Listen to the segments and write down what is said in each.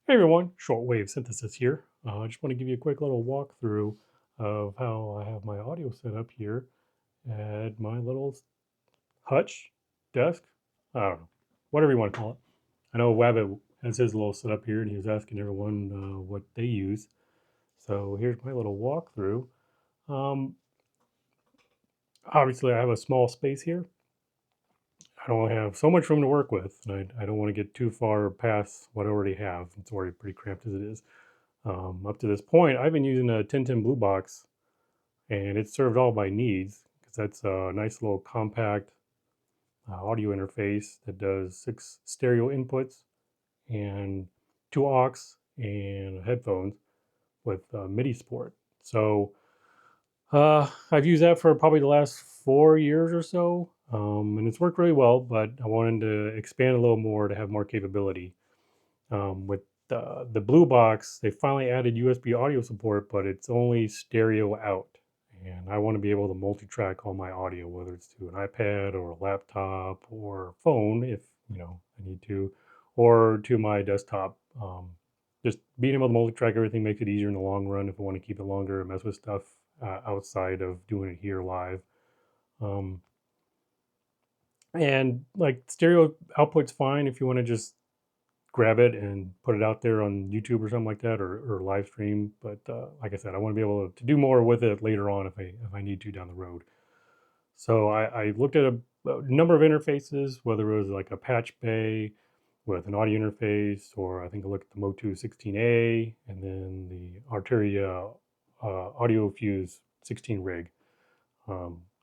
Hey everyone, shortwave synthesis here. I just want to give you a quick little walkthrough of how I have my audio set up here at my little hutch, desk, I don't know, whatever you want to call it. I know Wabbit has his little setup here and he was asking everyone what they use. So here's my little walkthrough. Um, Obviously I have a small space here. I don't have so much room to work with, and I don't want to get too far past what I already have. It's already pretty cramped as it is. Up to this point, I've been using a 1010 Blue Box, and it served all my needs because that's a nice little compact audio interface that does 6 stereo inputs and 2 aux and headphones with MIDI support. So I've used that for probably the last 4 years or so, and it's worked really well. But I wanted to expand a little more to have more capability. With the Blue Box, they finally added USB audio support, but it's only stereo out. And I want to be able to multi-track all my audio, whether it's to an iPad or a laptop or phone, if I need to, or to my desktop. Just being able to multi-track everything makes it easier in the long run if I want to keep it longer and mess with stuff outside of doing it here live. Um, and like stereo output's fine if you want to just grab it and put it out there on YouTube or something like that, or live stream. But like I said, I want to be able to do more with it later on if I need to down the road. So I looked at a number of interfaces, whether it was like a patch bay with an audio interface, or I think I looked at the Motu 16A, and then the Arturia AudioFuse 16 rig.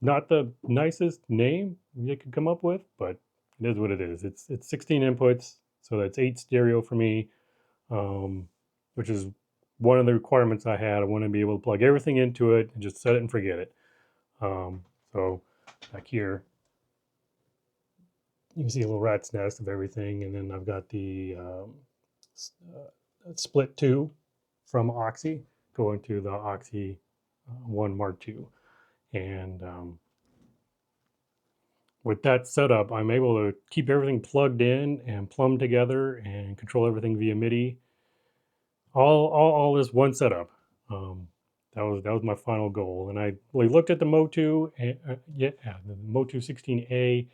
Not the nicest name you could come up with, but it is what it is. It's 16 inputs, so that's 8 stereo for me, which is one of the requirements I had. I want to be able to plug everything into it and just set it and forget it. So back here, you can see a little rat's nest of everything, and then I've got the split 2 from Oxy going to the Oxy 1 Mark II, and with that setup, I'm able to keep everything plugged in and plumbed together and control everything via MIDI. All this one setup. That was my final goal. And I looked at the Motu, the Motu 16A,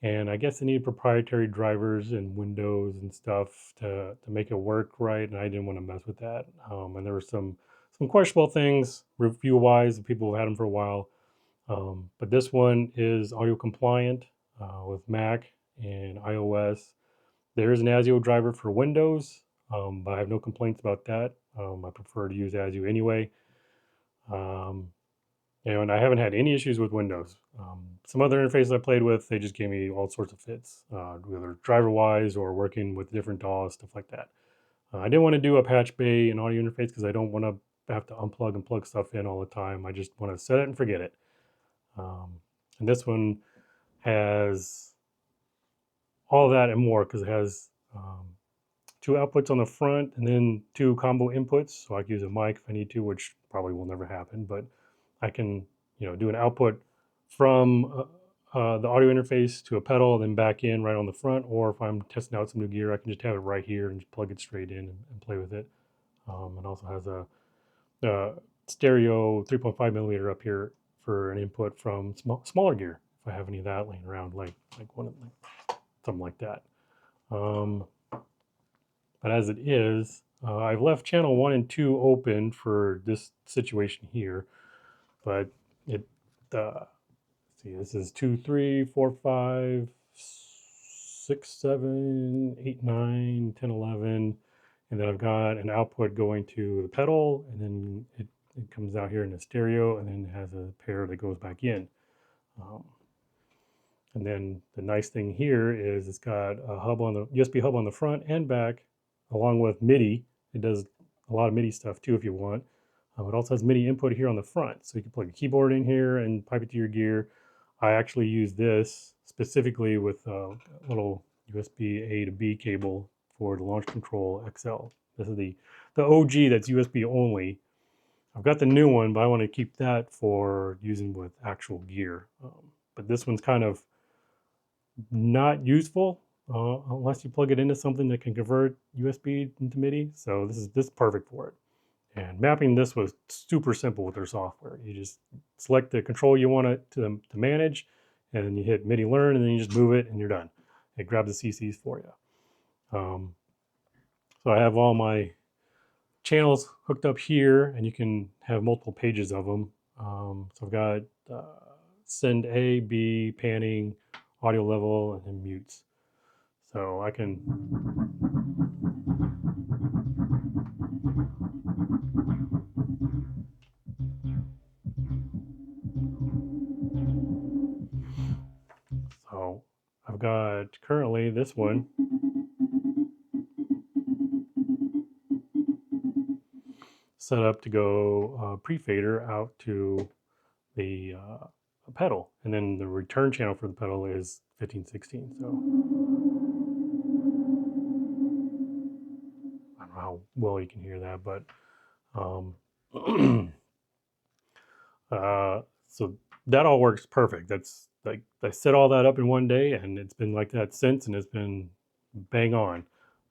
and I guess they need proprietary drivers and Windows and stuff to make it work right. And I didn't want to mess with that. And there were some questionable things review wise. People have had them for a while. But this one is audio compliant with Mac and iOS. There is an ASIO driver for Windows, but I have no complaints about that. I prefer to use ASIO anyway. Um, and I haven't had any issues with Windows. Some other interfaces I played with, they just gave me all sorts of fits, whether driver-wise or working with different DAWs, stuff like that. I didn't want to do a patch bay and audio interface because I don't want to have to unplug and plug stuff in all the time. I just want to set it and forget it. And this one has all that and more because it has 2 outputs on the front and then 2 combo inputs. So I can use a mic if I need to, which probably will never happen, but I can, do an output from the audio interface to a pedal, then back in right on the front. Or if I'm testing out some new gear, I can just have it right here and just plug it straight in and play with it. It also has a stereo 3.5 millimeter up here for an input from smaller gear if I have any of that laying around, like something like that. But as it is, I've left channel 1 and 2 open for this situation here. But it, see, this is 2, 3, 4, 5, 6, 7, 8, 9, 10, 11. And then I've got an output going to the pedal, and then it comes out here in the stereo, and then it has a pair that goes back in. And then the nice thing here is it's got a hub on the USB hub on the front and back, along with MIDI. It does a lot of MIDI stuff too if you want. It also has MIDI input here on the front, so you can plug a keyboard in here and pipe it to your gear. I actually use this specifically with a little USB A to B cable for the Launch Control XL. This is the OG that's USB only. I've got the new one, but I want to keep that for using with actual gear. But this one's kind of not useful unless you plug it into something that can convert USB into MIDI. So this is perfect for it. And mapping this was super simple with their software. You just select the control you want it to manage, and then you hit MIDI learn, and then you just move it, and you're done. It grabs the CCs for you. So I have all my channels hooked up here, and you can have multiple pages of them. So I've got send A, B, panning, audio level, and then mutes. So I can so I've got currently this one set up to go pre-fader out to the pedal, and then the return channel for the pedal is 1516. So I don't know how well you can hear that, but um, so that all works perfect. That's like I set all that up in one day, and it's been like that since, and it's been bang on.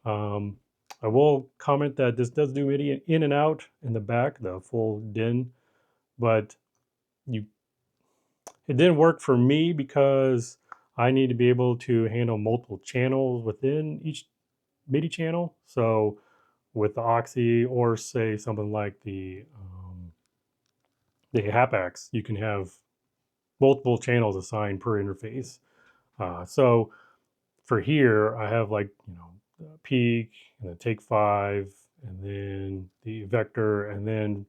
Um, I will comment that this does do MIDI in and out in the back, the full DIN, but you it didn't work for me because I need to be able to handle multiple channels within each MIDI channel. So with the Oxy, or say something like the Hapax, you can have multiple channels assigned per interface. So for here, I have like, the peak and the take five, and then the vector, and then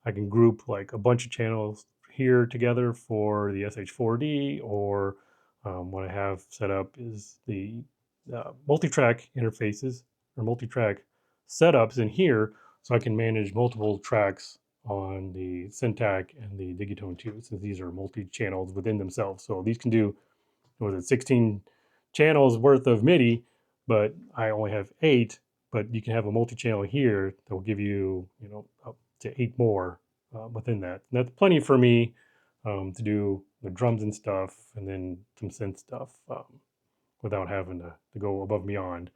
I can group like a bunch of channels here together for the SH4D, or what I have set up is the multi-track interfaces or multi-track setups in here, so I can manage multiple tracks on the Syntec and the Digitone 2, since these are multi-channels within themselves. So these can do, what was it, 16 channels worth of MIDI, but I only have 8. But you can have a multi-channel here that will give you, up to 8 more within that. And that's plenty for me to do the drums and stuff, and then some synth stuff without having to go above and beyond.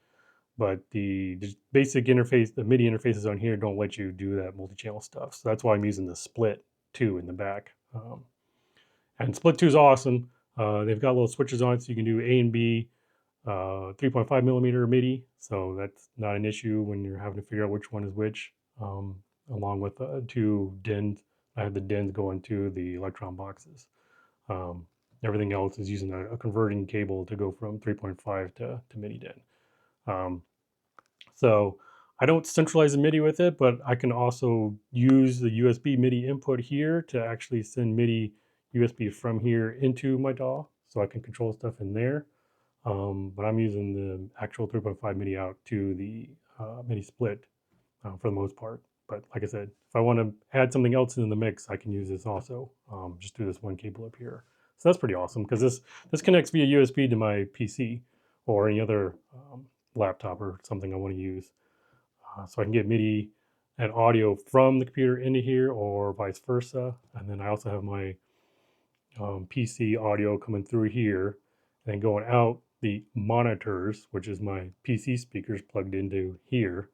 But the basic interface, the MIDI interfaces on here don't let you do that multi-channel stuff. So that's why I'm using the Split 2 in the back. And Split 2 is awesome. They've got little switches on it, so you can do A and B, 3.5 millimeter MIDI. So that's not an issue when you're having to figure out which one is which. Along with 2 DINs. I have the DINs going to the Electron boxes. Everything else is using a converting cable to go from 3.5 to MIDI DIN. So I don't centralize the MIDI with it, but I can also use the USB MIDI input here to actually send MIDI USB from here into my DAW, so I can control stuff in there. But I'm using the actual 3.5 MIDI out to the MIDI split for the most part. But like I said, if I want to add something else in the mix, I can use this also, just through this one cable up here. So that's pretty awesome, because this connects via USB to my PC or any other laptop or something I want to use. So I can get MIDI and audio from the computer into here, or vice versa. And then I also have my PC audio coming through here and going out the monitors, which is my PC speakers plugged into here.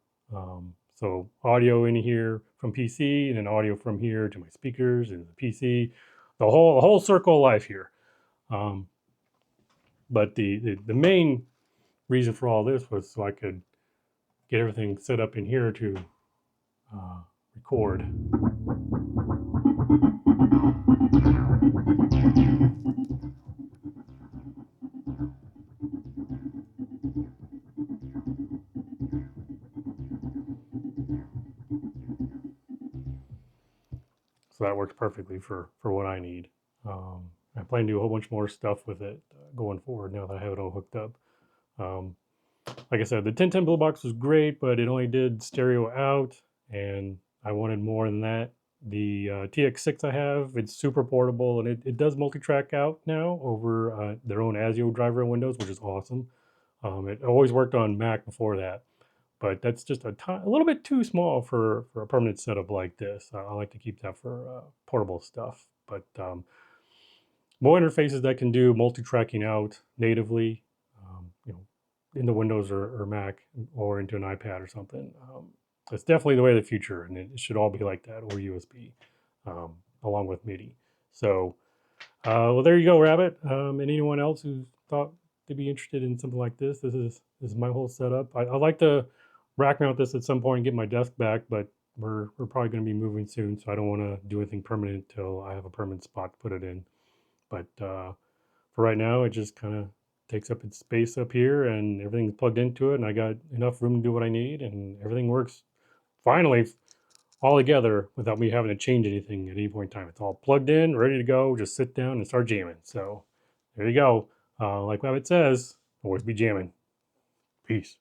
So audio in here from PC, and then audio from here to my speakers and the PC, the whole circle of life here. But the main reason for all this was so I could get everything set up in here to record. So that works perfectly for what I need. I plan to do a whole bunch more stuff with it going forward now that I have it all hooked up. Like I said, the 1010 Blue Box was great, but it only did stereo out, and I wanted more than that. The TX6 I have, it's super portable, and it does multi-track out now over their own ASIO driver in Windows, which is awesome. It always worked on Mac before that, but that's just a little bit too small for a permanent setup like this. I like to keep that for portable stuff. But more interfaces that can do multi-tracking out natively, into Windows or Mac or into an iPad or something. It's definitely the way of the future, and it should all be like that, or USB, along with MIDI. So, well, there you go, Rabbit. And anyone else who thought they'd be interested in something like this is my whole setup. I'd like to rack mount this at some point and get my desk back, but we're probably going to be moving soon, so I don't want to do anything permanent until I have a permanent spot to put it in. But for right now, it just kind of takes up its space up here, and everything's plugged into it, and I got enough room to do what I need, and everything works finally all together without me having to change anything at any point in time. It's all plugged in, ready to go. Just sit down and start jamming. So there you go. Like Wabbit says, always be jamming. Peace.